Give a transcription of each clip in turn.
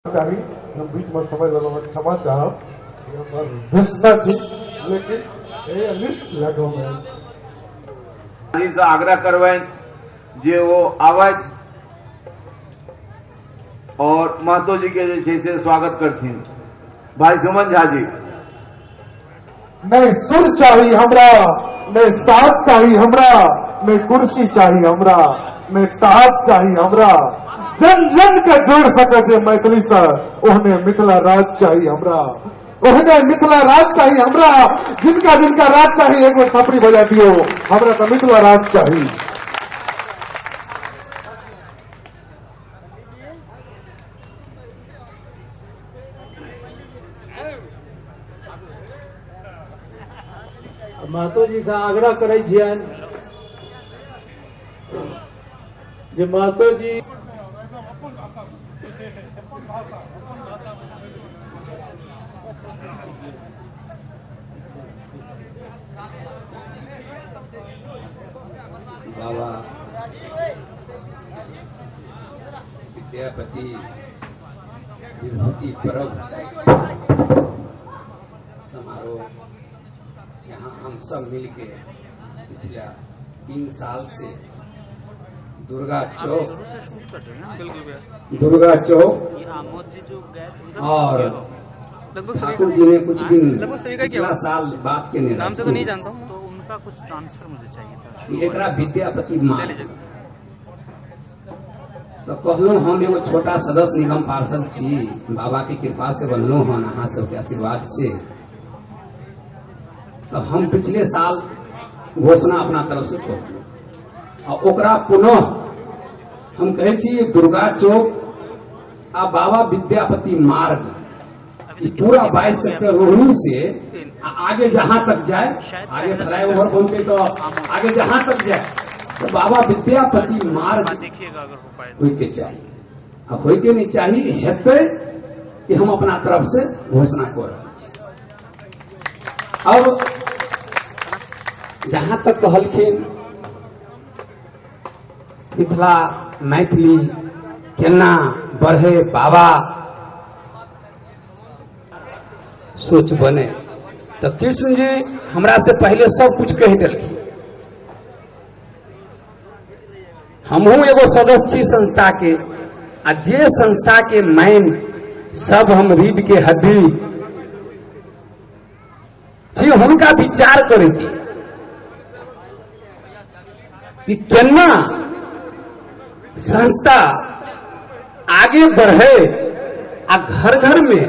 चाहिए हम बीच में समय लगवा क्षमा चाहब घोषणा थी लेकिन ये लिस्ट लगो में जी से आग्रह करवाए जे वो आवाज और महतो जी के जैसे स्वागत करती भाई सुमन झा जी। नहीं सुर चाहिए हमरा, नहीं साथ चाहिए हमरा, नहीं कुर्सी चाहिए हमरा, नहीं ताज चाहिए हमरा। जन जन के जोड़ सके मैथिली से ओहने मिथिला राज चाहिए हमरा, ओहने मिथिला राज चाहिए हमरा। जिनका जिनका राज चाहिए एक बार थपड़ी बजा दियो, हमरा तो मिथिला राज चाहिए। महतो जी से आग्रह करे छियन जे महतो जी बाबा विद्यापति विभूति पर्व समारोह यहाँ हम सब मिलके पिछले 3 साल से दुर्गा चौक और ठाकुर जी ने कुछ दिन पिछला साल बात के नाम से तो नहीं जानता हूँ, तो उनका कुछ ट्रांसफर मुझे चाहिए था। एकरा विद्यापति मार्ग तो कहलू हम एगो छोटा सदस्य निगम पार्षद छी, बाबा की कृपा से बनलो हन अहाँ सबके आशीर्वाद से। तो हम पिछले साल घोषणा अपना तरफ से कर और ओकरा पुनः हम कहे छी दुर्गा चौक आ बाबा विद्यापति मार्ग पूरा 22 सेक्टर रोहिणी से आगे जहां तक जाए, आगे फ्लाईओवर बनते तो आगे जहां तक जाए तो बाबा विद्यापति मार्ग होते चाहिए। अब होते नहीं चाहिए हेते कि हम अपना तरफ से घोषणा कर रहे। अब जहां तक कहलखिन मिथिला मैथिली केना बढ़े बाबा सोच बने, तो कृष्ण जी हमरा से पहले सब कुछ कह दिलखिन। हमहू एगो सदस्य छी संस्था के, आ जे संस्था के मैन सब हम रीढ़ के हड्डी जी हुनका विचार करेंगे कि केना संस्था आगे बढ़े आ घर घर में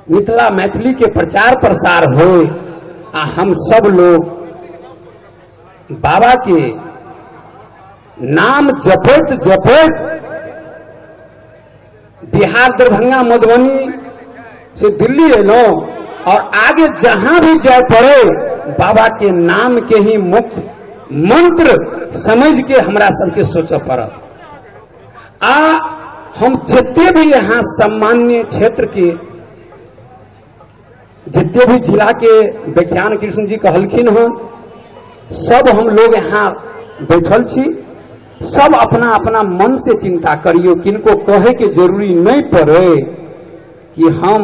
मिथिला मैथिली के प्रचार प्रसार हो आ हम सब लोग बाबा के नाम जपत जपत बिहार दरभंगा मधुबनी से दिल्ली एलो और आगे जहां भी जाए पड़े बाबा के नाम के ही मुख्य मंत्र समझ के हमरा सबके सोचा पड़त। आ हम जितने भी यहाँ सम्मान्य क्षेत्र के जितने भी जिला के विज्ञान कृष्ण जी कहलखिन हन, सब हम लोग यहाँ बैठल छी, सब अपना अपना मन से चिंता करियो, किनको कहे के जरूरी नहीं पड़े कि हम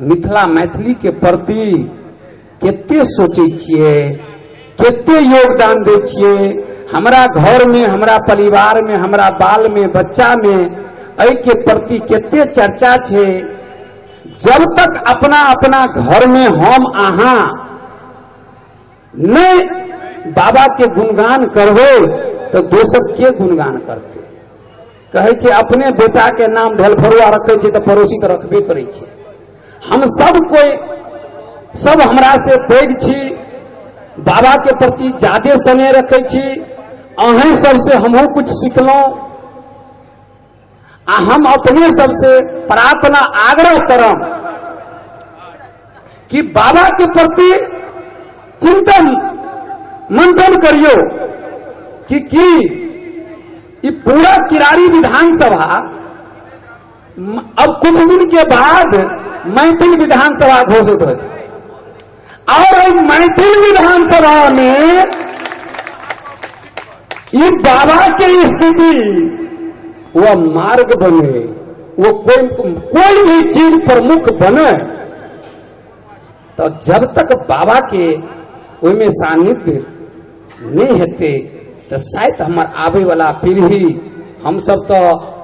मिथिला मैथिली के प्रति केते सोचे छिए, केते योगदान दे छिए। हमरा घर में, हमरा परिवार में, हमरा बाल में, बच्चा में ऐ के प्रति केते चर्चा छे। जब तक अपना अपना घर में हम आहा नहीं बाबा के गुणगान करबे तो दोसर के गुणगान करते। कहे छे अपने बेटा के नाम ढेलफरुआ रखे छे तो पड़ोसी तो रखबे करे छे। हम सब कोई सब हमरा से पैघ छी, बाबा के प्रति ज्यादा समय रखे छी। अहें सबसे हमहू कुछ सीखलों आ हम अपने सबसे प्रार्थना आग्रह करम कि बाबा के प्रति चिंतन मंथन करियो कि ये पूरा किरारी विधानसभा अब कुछ दिन के बाद मैथिल विधानसभा घोषित हो, और मैथिल विधानसभा में ये बाबा की स्थिति वह मार्ग बने, वो कोई भी चीज प्रमुख बने, तो जब तक बाबा के उनमें सानिध्य नहीं हेते तो शायद हमार आवे वाला पीढ़ी, हम सब तो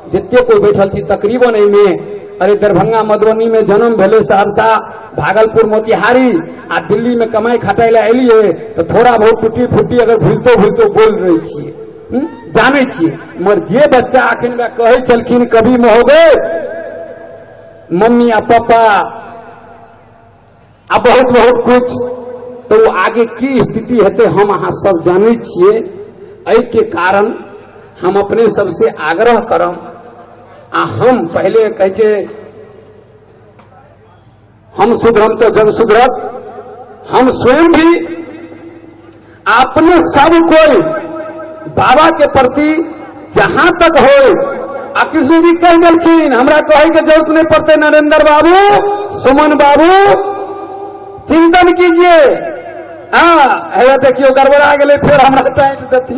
जितने कोई बैठल छी तकरीबन में, अरे दरभंगा मधुबनी में जन्म भेले, सहरसा भागलपुर मोतिहारी आ दिल्ली में कमाई खटाई ला एलिए, तो थोड़ा बहुत टूटी फूटी अगर भूलतो बोल रही छे, जाने छे। मगर जे बच्चा आखिर में कहे चलखिन कभी में हो गए मम्मी आ पापा आ बहुत कुछ, तो वो आगे की स्थिति हेते हम अहाँ सब जाने छिए। एहि के कारण हम अपने सबसे आग्रह करम, आ हम पहले कहे हम सुधरम तो जब सुधरत, हम स्वयं भी अपने सब कोई बाबा के प्रति जहां तक हो, आ कृष्ण जी कह दिलखिन हमरा कहे के जरूरत नहीं पड़ते, नरेंद्र बाबू, सुमन बाबू चिंतन कीजिए। हाँ देखियो गड़बड़ा गए, फिर हमरा टाइट देती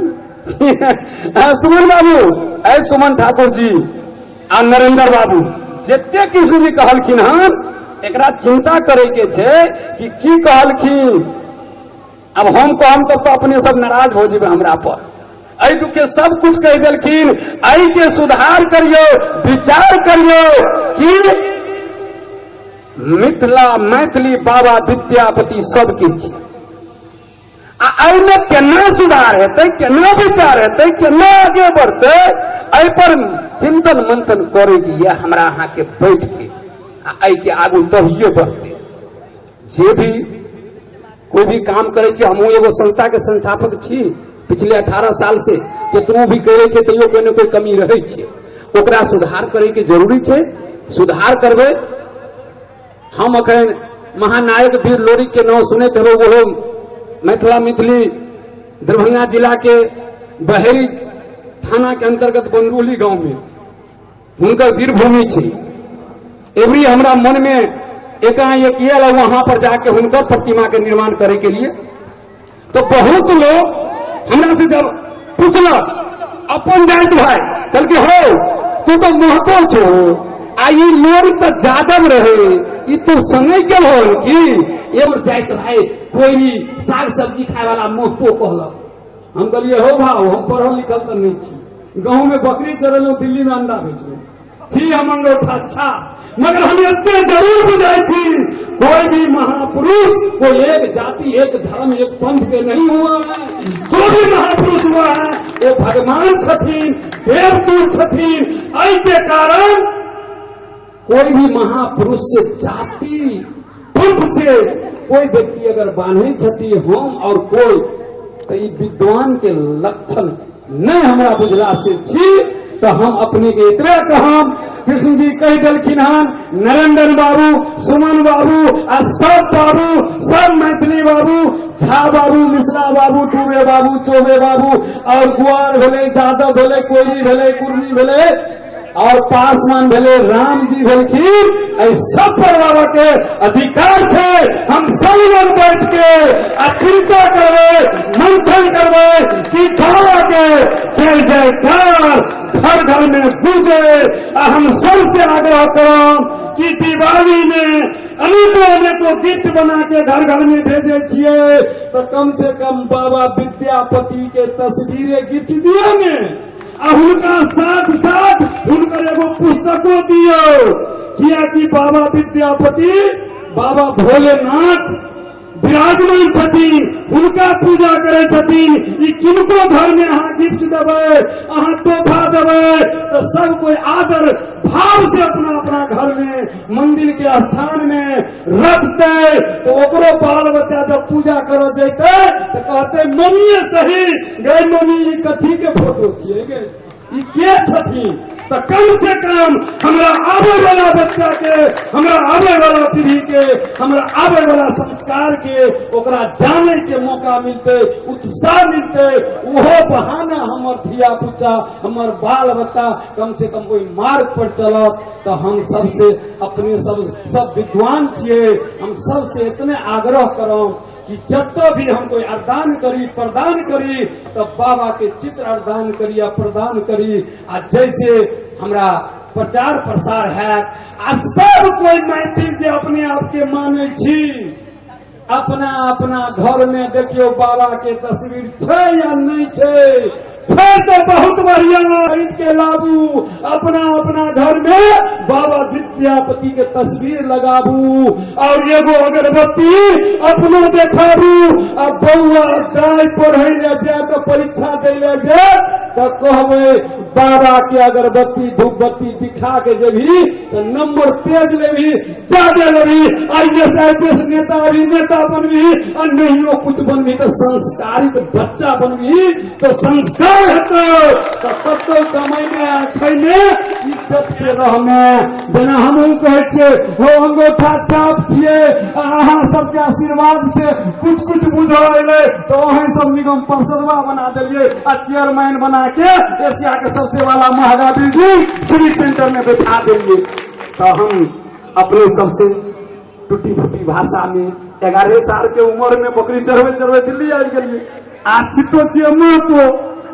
सुमन बाबू, ऐ सुमन ठाकुर जी आ नरेंद्र बाबू जिते कृष्ण जी कहलखिन हन, एकरा चिंता करे के छे कि की कहलखिन। अब हम कहम तो अपने सब नाराज हो जेबे हमरा पर, ऐ के सब कुछ कह दिलखिन, ऐ के सुधार करियो, विचार करियो कि मिथिला मैथिली बाबा विद्यापति सबके छी, एहिमे केना सुधार हेतै, केना विचार हेतै, केना आगे बढ़तै, एहि पर चिंतन मंथन करे के ये हमरा अहाँ के बैठ के एहि के आगू तभिए बढ़तै। जे भी कोई भी काम करे छे, हमहूँ एगो संस्था के संस्थापक छी, पिछले 18 साल से केतनो भी करे छे तैयो कोई न कोई कमी रहे छे, ओकरा सुधार करे के जरूरी छे। सुधार करबे, हम अखन महानायक वीर लोरिक के नाम सुनैत हेबै, वो मिथिला मिथिली दरभंगा जिला के बहेरी थाना के अंतर्गत बंदरोली गांव में उनका वीर भूमि छे। एवरी हमरा मन में एकाएक ये लगा वहां पर जाके उनका प्रतिमा के निर्माण करे के लिए, तो बहुत लोग हमरा से जब पूछल अपन जात भाई, कल के हो तू तो महतो छो, आई लोग तो जादव रहे, ये तो समय के हो कि एवं जात भाई कोई भी साग सब्जी खाए वाला महतो कहलक। हम कहलिए हो भाव, हम पढ़ल लिखल तो नहीं छी, गाँव में बकरी चरल, दिल्ली में अंडा बेचल छी, हम अंगूठा अच्छा, मगर हम इतने जरूर बुझाई छी, कोई भी महापुरुष कोई एक जाति, एक धर्म, एक पंथ के नहीं हुआ है। जो भी महापुरुष हुआ है वो भगवान छथिन, देवदूत छथिन। ऐ के कारण कोई भी महापुरुष से जाति पंथ से कोई व्यक्ति अगर बांधे छथि हम और कोई, तो ये विद्वान के लक्षण नहीं हमरा बुझला से छी, तो हम अपने के इतने कहम, कृष्ण जी कह दिलखिन हन, नरेंद्र बाबू, सुमन बाबू आ सब बाबू, सब मैथिली बाबू, झा बाबू, मिश्रा बाबू, दुबे बाबू, चौबे बाबू, और गुआर भेले, यादव भेले, कोयरी भेले, कुर्मी भेले, और पासवान भेले, राम जी भेलखिन, सब पर बाबा के अधिकार छे। हम सब लोग बैठ के चिंता करबे, मंथन करबे कि बाबा के जय जयकार घर घर में गूंजे। हम सबसे आग्रह करम कि दिवाली में अनेकों गिफ्ट बना के घर घर में भेजे छिए, तो कम से कम बाबा विद्यापति के तस्वीरें गिफ्ट दियो ने, उनका साथ साथ उनकर एगो पुस्तकों दियो, किया कि बाबा विद्यापति, बाबा भोलेनाथ विराजमान छथिन, उनका पूजा करे छथिन। किनको घर में अहाँ गिफ्ट देवे, अहाँ तोहफा देवे, तो सब कोई आदर भाव से अपना अपना घर में मंदिर के स्थान में रखते, तो ओकरो बाल बच्चा जब पूजा करो जैते तो कहते मम्मी सही गए, मम्मी ये कथी के फोटो छिए गे, ये के छथिन। तो कम से कम हमरा आवे वाला बच्चा के, हमरा आवे वाला पीढ़ी के, हमरा आवे वाला संस्कार के ओकरा जाने के मौका मिलते, उत्साह मिलते, वो बहाना हमर धिया पुता, हमर बाल बच्चा कम से कम कोई मार्ग पर चलत। तो हम सबसे अपने सब विद्वान छिए, हम सबसे इतने आग्रह करम कि जब भी हम कोई अरदान करी प्रदान करी तब बाबा के चित्र अरदान करी या प्रदान करी। आ जैसे हमरा प्रचार प्रसार है आ सब कोई मैथिल जे अपने आप के माने छी, अपना अपना घर में देखियो बाबा के तस्वीर छे या नहीं छे तो बहुत बढ़िया खरीद के लाबू, अपना अपना घर में बाबा विद्यापति के तस्वीर लगाबू और एगो अगरबत्ती अपनो देखाबू। अब बउआ दाई पढ़े ले जाए तो परीक्षा दे ले जाए तो कहबे बाबा के अगरबत्ती धूप बत्ती दिखा के जेबी तो नंबर तेज लेबी, ज्यादा लेबी, IAS IPS नेता भी नेता बनबी और नहीं कुछ बनबी तो संस्कारित बच्चा बनबी तो संस्कार तो तब तो कमाइने खैने इज्जत से रहने। जेना हमहू कहे छे हो अंगूठा छाप छिए अहाँ सबके आशीर्वाद से कुछ कुछ बुझले तो वही सब निगम पार्षदवा बना दिलिए आ चेयरमैन बना के एशिया के सबसे वाला महंगा बिल्डिंग सिविक सेंटर में बैठा दिलिए। तो हम अपने सबसे टूटी फूटी भाषा में 11 साल के उम्र में बकरी चढ़वे दिल्ली आ गए आ छिटो छिए महतो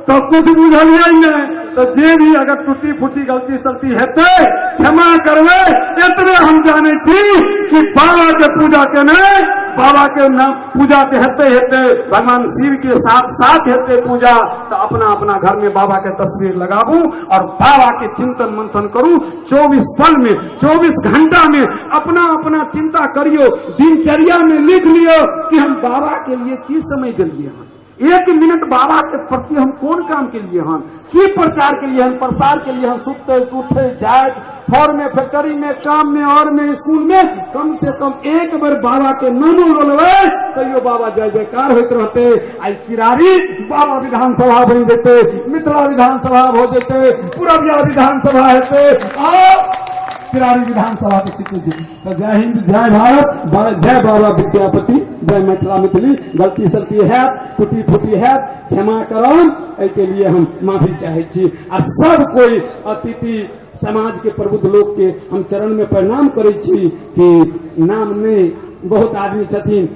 तो कुछ बुझलिए नहीं तो जे भी अगर टूटी फूटी गलती सलती हेते क्षमा करवे। इतने हम जाने छी कि बाबा के पूजा के नहीं बाबा के नाम पूजा के हेते हेते भगवान शिव के साथ साथ हेते पूजा तो अपना अपना घर में बाबा के तस्वीर लगाबू और बाबा के चिंतन मंथन करू। 24 पल में 24 घंटा में अपना अपना चिंता करियो, दिनचर्या में लिख लियो कि हम बाबा के लिए की समय दिलिए हैं, 1 मिनट बाबा के प्रति हम कौन काम के लिए हम की प्रचार के लिए हम प्रसार के लिए हम सुते उठे जाए फॉर में फैक्ट्री में काम में और में स्कूल में कम से कम एक बार बाबा के नामो लोलवे तो यो बाबा जय जयकार होते रहते। आई किरारी बाबा विधानसभा बन जेते, मिथिला विधानसभा हो जेते, पूरबिया विधानसभा हेते और किरारी विधानसभा के चित्र जी। तो जय हिंद जय भारत जय बाबा विद्यापति जय मिथिला मिथिली। गलती सलती है टूटी फूटी है क्षमा करम के लिए हम माफी चाहे छी। आ सब कोई अतिथि समाज के प्रबुद्ध लोग के हम चरण में प्रणाम करे छी कि नाम नहीं बहुत आदमी छथिन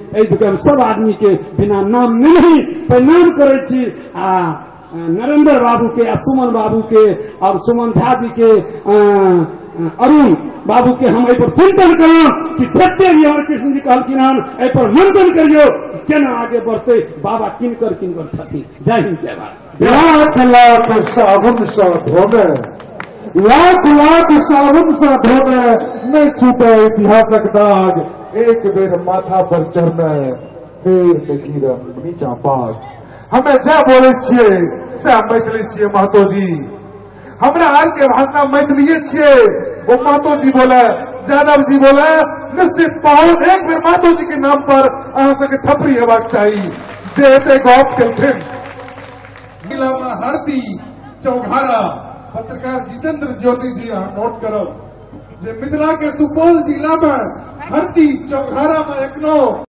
हम सब आदमी के बिना नाम नहीं प्रणाम करे छी। नरेंद्र बाबू के सुमन बाबू के और सुमन झा जी के अरुण बाबू के हम पर चिंतन करियो कि जते भी हमारे कृष्ण जी कहलखिन हन पर मंथन करियो कि केना आगे बढ़ते बाबा किनकर छथिन। जय हिंद जय भारत। लाख लाख साबुन सा धोने, लाख लाख साबुन सा धोने नहीं छूटे इतिहासक दाग, एक बेर माथा पर चढ़ना फिर गिरम नीचा पाग। हमें जय बोले छिए से मैथिली छिए महतो जी, हमरा आर के भाषा मैथिलीए छिए। वो महतो जी बोले यादव जी बोले निश्चित बहुत एक बेर महतो जी के नाम पर अहाँ सबके थपड़ी हेबाक चाहिए जे एते गप केलखिन। जिला में हरदी चौघारा पत्रकार जितेंद्र ज्योति जी अहाँ नोट करब जे मिथिला के सुपौल जिला में हरदी चौघारा में एखनो